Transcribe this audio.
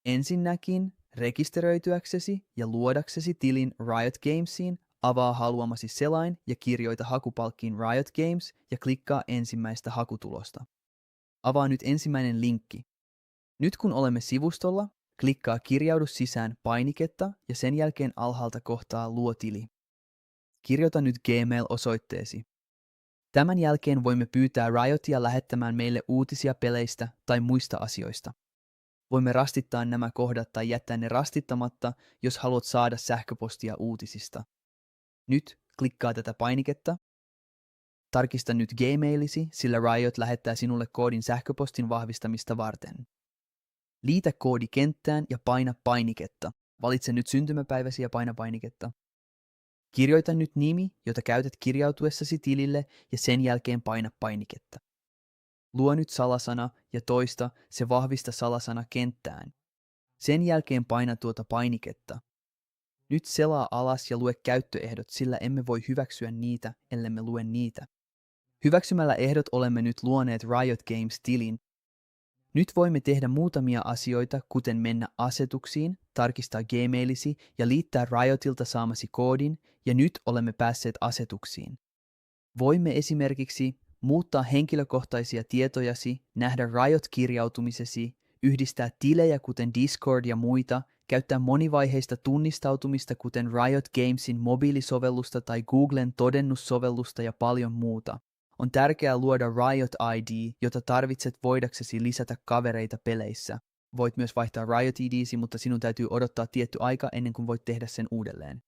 Ensinnäkin rekisteröityäksesi ja luodaksesi tilin Riot Gamesiin, avaa haluamasi selain ja kirjoita hakupalkkiin Riot Games ja klikkaa ensimmäistä hakutulosta. Avaa nyt ensimmäinen linkki. Nyt kun olemme sivustolla, klikkaa kirjaudu sisään painiketta ja sen jälkeen alhaalta kohtaa luo tili. Kirjoita nyt Gmail-osoitteesi. Tämän jälkeen voimme pyytää Riotia lähettämään meille uutisia peleistä tai muista asioista. Voimme rastittaa nämä kohdat tai jättää ne rastittamatta, jos haluat saada sähköpostia uutisista. Nyt klikkaa tätä painiketta. Tarkista nyt Gmailisi, sillä Riot lähettää sinulle koodin sähköpostin vahvistamista varten. Liitä koodi kenttään ja paina painiketta. Valitse nyt syntymäpäiväsi ja paina painiketta. Kirjoita nyt nimi, jota käytät kirjautuessasi tilille ja sen jälkeen paina painiketta. Luo nyt salasana ja toista se vahvista salasana kenttään. Sen jälkeen paina tuota painiketta. Nyt selaa alas ja lue käyttöehdot, sillä emme voi hyväksyä niitä, ellemme lue niitä. Hyväksymällä ehdot olemme nyt luoneet Riot Games-tilin. Nyt voimme tehdä muutamia asioita, kuten mennä asetuksiin, tarkistaa Gmailisi ja liittää Riotilta saamasi koodin, ja nyt olemme päässeet asetuksiin. Voimme esimerkiksi muuttaa henkilökohtaisia tietojasi, nähdä Riot-kirjautumisesi, yhdistää tilejä kuten Discord ja muita, käyttää monivaiheista tunnistautumista kuten Riot Gamesin mobiilisovellusta tai Googlen todennussovellusta ja paljon muuta. On tärkeää luoda Riot ID, jota tarvitset voidaksesi lisätä kavereita peleissä. Voit myös vaihtaa Riot IDsi, mutta sinun täytyy odottaa tietty aika ennen kuin voit tehdä sen uudelleen.